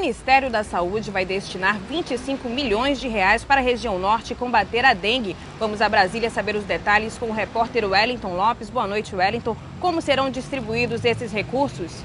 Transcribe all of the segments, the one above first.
Ministério da Saúde vai destinar 25 milhões de reais para a região norte combater a dengue. Vamos a Brasília saber os detalhes com o repórter Wellington Lopes. Boa noite, Wellington. Como serão distribuídos esses recursos?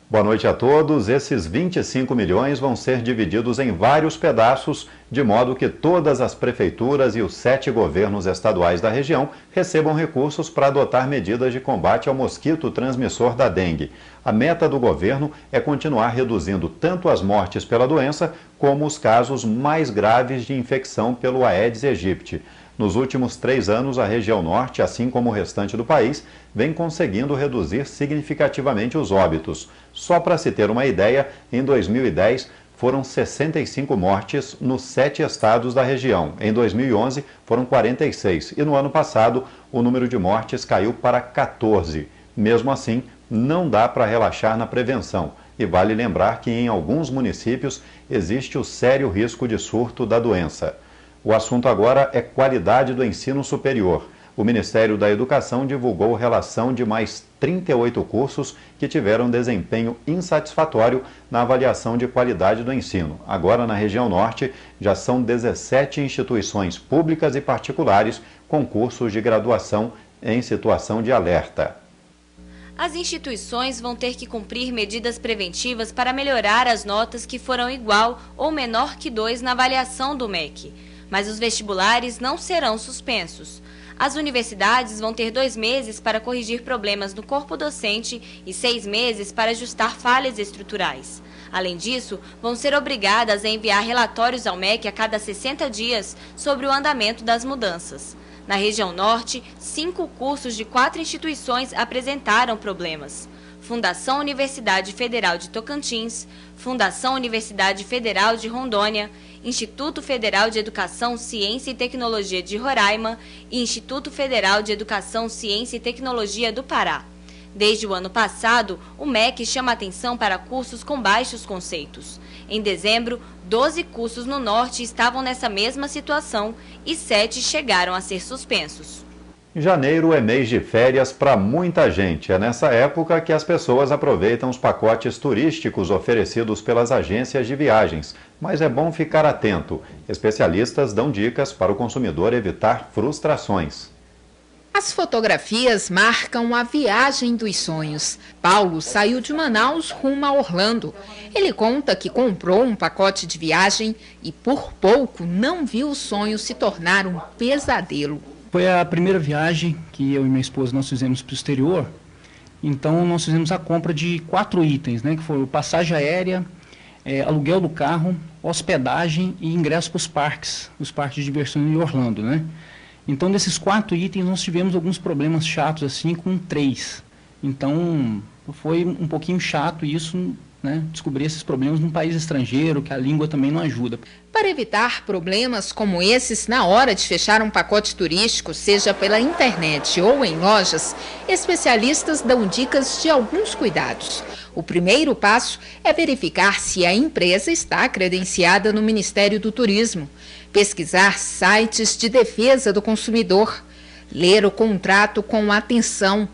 Boa noite a todos. Esses 25 milhões vão ser divididos em vários pedaços, de modo que todas as prefeituras e os 7 governos estaduais da região recebam recursos para adotar medidas de combate ao mosquito transmissor da dengue. A meta do governo é continuar reduzindo tanto as mortes pela doença, como os casos mais graves de infecção pelo Aedes aegypti. Nos últimos 3 anos, a região norte, assim como o restante do país, vem conseguindo reduzir significativamente os óbitos. Só para se ter uma ideia, em 2010 foram 65 mortes nos 7 estados da região. Em 2011 foram 46 e no ano passado o número de mortes caiu para 14. Mesmo assim, não dá para relaxar na prevenção. E vale lembrar que em alguns municípios existe o sério risco de surto da doença. O assunto agora é qualidade do ensino superior. O Ministério da Educação divulgou relação de mais 38 cursos que tiveram desempenho insatisfatório na avaliação de qualidade do ensino. Agora, na região norte, já são 17 instituições públicas e particulares com cursos de graduação em situação de alerta. As instituições vão ter que cumprir medidas preventivas para melhorar as notas que foram igual ou menor que 2 na avaliação do MEC. Mas os vestibulares não serão suspensos. As universidades vão ter 2 meses para corrigir problemas no corpo docente e 6 meses para ajustar falhas estruturais. Além disso, vão ser obrigadas a enviar relatórios ao MEC a cada 60 dias sobre o andamento das mudanças. Na região norte, 5 cursos de 4 instituições apresentaram problemas: Fundação Universidade Federal de Tocantins, Fundação Universidade Federal de Rondônia, Instituto Federal de Educação, Ciência e Tecnologia de Roraima e Instituto Federal de Educação, Ciência e Tecnologia do Pará. Desde o ano passado, o MEC chama atenção para cursos com baixos conceitos. Em dezembro, 12 cursos no Norte estavam nessa mesma situação e 7 chegaram a ser suspensos. Janeiro é mês de férias para muita gente. É nessa época que as pessoas aproveitam os pacotes turísticos oferecidos pelas agências de viagens. Mas é bom ficar atento. Especialistas dão dicas para o consumidor evitar frustrações. As fotografias marcam a viagem dos sonhos. Paulo saiu de Manaus rumo a Orlando. Ele conta que comprou um pacote de viagem e por pouco não viu o sonho se tornar um pesadelo. Foi a primeira viagem que eu e minha esposa nós fizemos para o exterior. Então nós fizemos a compra de 4 itens, né, que foram passagem aérea, aluguel do carro, hospedagem e ingresso para os parques de diversão em Orlando, né? Então desses 4 itens nós tivemos alguns problemas chatos assim com 3. Então foi um pouquinho chato isso, né, descobrir esses problemas num país estrangeiro, que a língua também não ajuda. Para evitar problemas como esses na hora de fechar um pacote turístico, seja pela internet ou em lojas, especialistas dão dicas de alguns cuidados. O primeiro passo é verificar se a empresa está credenciada no Ministério do Turismo, pesquisar sites de defesa do consumidor, ler o contrato com atenção,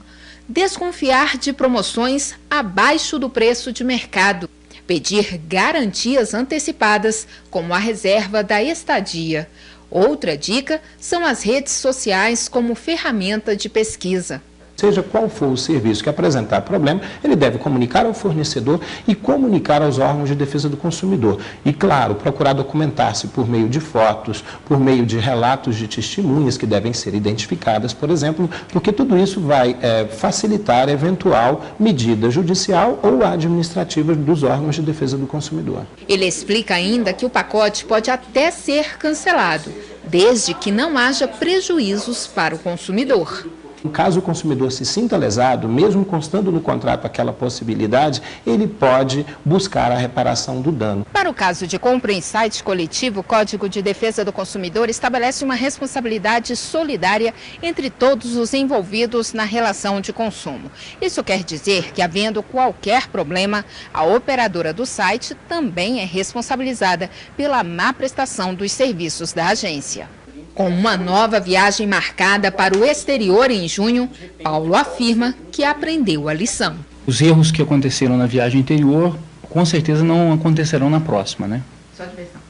desconfiar de promoções abaixo do preço de mercado, pedir garantias antecipadas, como a reserva da estadia. Outra dica são as redes sociais como ferramenta de pesquisa. Seja qual for o serviço que apresentar problema, ele deve comunicar ao fornecedor e comunicar aos órgãos de defesa do consumidor. E, claro, procurar documentar-se por meio de fotos, por meio de relatos de testemunhas que devem ser identificadas, por exemplo, porque tudo isso vai facilitar eventual medida judicial ou administrativa dos órgãos de defesa do consumidor. Ele explica ainda que o pacote pode até ser cancelado, desde que não haja prejuízos para o consumidor. Caso o consumidor se sinta lesado, mesmo constando no contrato aquela possibilidade, ele pode buscar a reparação do dano. Para o caso de compra em site coletivo, o Código de Defesa do Consumidor estabelece uma responsabilidade solidária entre todos os envolvidos na relação de consumo. Isso quer dizer que, havendo qualquer problema, a operadora do site também é responsabilizada pela má prestação dos serviços da agência. Com uma nova viagem marcada para o exterior em junho, Paulo afirma que aprendeu a lição. Os erros que aconteceram na viagem anterior com certeza não acontecerão na próxima, né? Só diversão.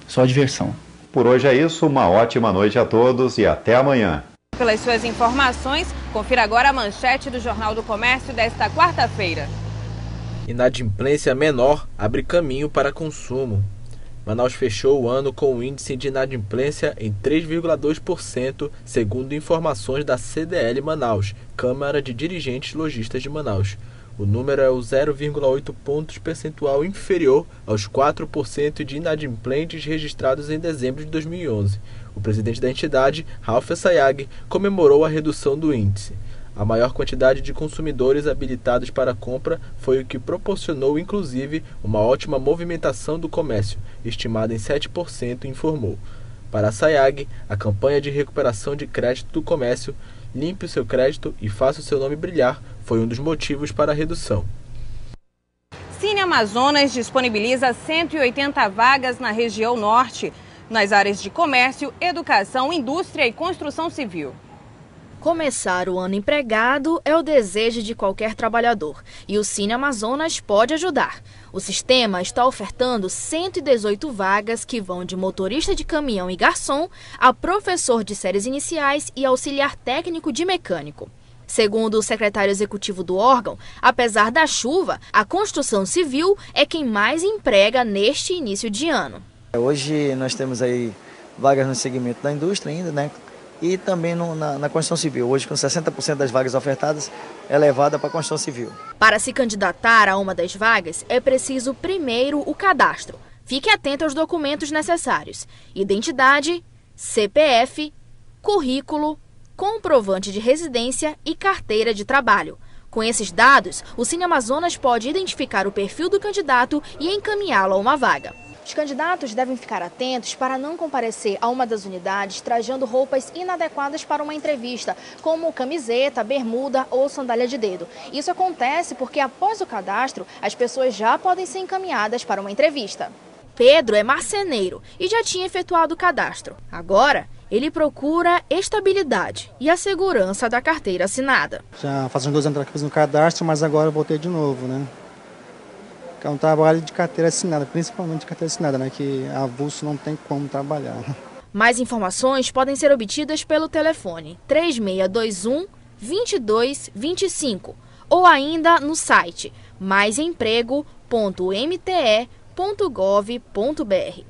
Só diversão. Por hoje é isso, uma ótima noite a todos e até amanhã. Pelas suas informações, confira agora a manchete do Jornal do Comércio desta quarta-feira. Inadimplência menor abre caminho para consumo. Manaus fechou o ano com o índice de inadimplência em 3,2%, segundo informações da CDL Manaus, Câmara de Dirigentes Lojistas de Manaus. O número é o 0,8 pontos percentual inferior aos 4% de inadimplentes registrados em dezembro de 2011. O presidente da entidade, Ralph Sayag, comemorou a redução do índice. A maior quantidade de consumidores habilitados para a compra foi o que proporcionou, inclusive, uma ótima movimentação do comércio, estimada em 7%, informou. Para a Sayag, a campanha de recuperação de crédito do comércio, Limpe o seu crédito e faça o seu nome brilhar, foi um dos motivos para a redução. Cine Amazonas disponibiliza 180 vagas na região norte, nas áreas de comércio, educação, indústria e construção civil. Começar o ano empregado é o desejo de qualquer trabalhador e o Cine Amazonas pode ajudar. O sistema está ofertando 118 vagas que vão de motorista de caminhão e garçom a professor de séries iniciais e auxiliar técnico de mecânico. Segundo o secretário executivo do órgão, apesar da chuva, a construção civil é quem mais emprega neste início de ano. Hoje nós temos aí vagas no segmento da indústria ainda, né? E também na construção civil. Hoje, com 60% das vagas ofertadas, é levada para a construção civil. Para se candidatar a uma das vagas, é preciso primeiro o cadastro. Fique atento aos documentos necessários: identidade, CPF, currículo, comprovante de residência e carteira de trabalho. Com esses dados, o Cine Amazonas pode identificar o perfil do candidato e encaminhá-lo a uma vaga. Os candidatos devem ficar atentos para não comparecer a uma das unidades trajando roupas inadequadas para uma entrevista, como camiseta, bermuda ou sandália de dedo. Isso acontece porque, após o cadastro, as pessoas já podem ser encaminhadas para uma entrevista. Pedro é marceneiro e já tinha efetuado o cadastro. Agora, ele procura estabilidade e a segurança da carteira assinada. Já faz uns 2 anos que eu fiz no cadastro, mas agora eu voltei de novo, né? É um trabalho de carteira assinada, principalmente de carteira assinada, né? Que avulso não tem como trabalhar. Mais informações podem ser obtidas pelo telefone 3621-2225 ou ainda no site maisemprego.mte.gov.br.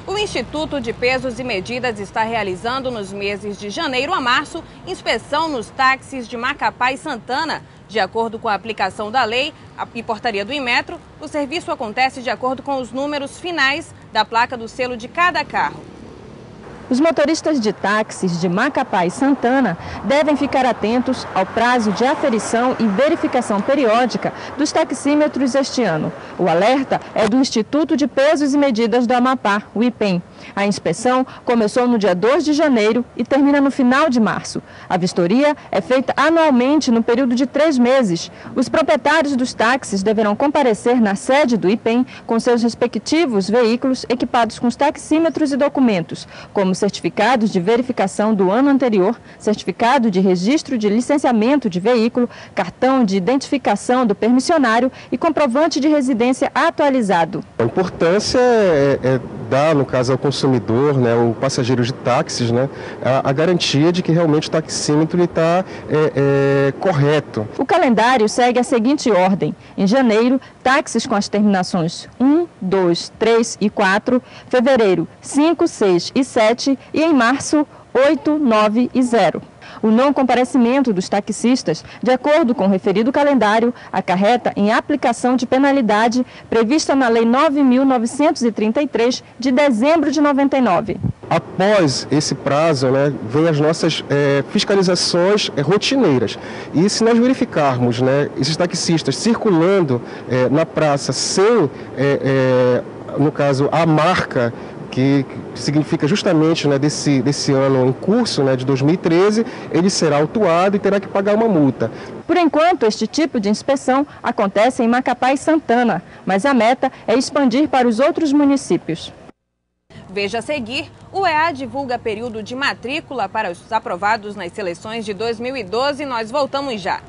O Instituto de Pesos e Medidas está realizando nos meses de janeiro a março inspeção nos táxis de Macapá e Santana. De acordo com a aplicação da lei e portaria do Inmetro, o serviço acontece de acordo com os números finais da placa do selo de cada carro. Os motoristas de táxis de Macapá e Santana devem ficar atentos ao prazo de aferição e verificação periódica dos taxímetros este ano. O alerta é do Instituto de Pesos e Medidas do Amapá, o IPEM. A inspeção começou no dia 2 de janeiro e termina no final de março. A vistoria é feita anualmente no período de 3 meses. Os proprietários dos táxis deverão comparecer na sede do IPEM com seus respectivos veículos equipados com os taxímetros e documentos, como certificados de verificação do ano anterior, certificado de registro de licenciamento de veículo, cartão de identificação do permissionário e comprovante de residência atualizado. A importância é dar, no caso, ao consumidor, né, o passageiro de táxis, né, a garantia de que realmente o taxímetro está correto. O calendário segue a seguinte ordem: em janeiro, táxis com as terminações 1, 2, 3 e 4, fevereiro 5, 6 e 7 e em março 8, 9 e 0. O não comparecimento dos taxistas, de acordo com o referido calendário, acarreta em aplicação de penalidade prevista na Lei 9.933 de dezembro de 99. Após esse prazo, né, vem as nossas fiscalizações rotineiras. E se nós verificarmos, né, esses taxistas circulando na praça sem, no caso, a marca que significa justamente, né, desse ano em curso, né, de 2013, ele será autuado e terá que pagar uma multa. Por enquanto, este tipo de inspeção acontece em Macapá e Santana, mas a meta é expandir para os outros municípios. Veja a seguir, o EA divulga período de matrícula para os aprovados nas seleções de 2012. Nós voltamos já.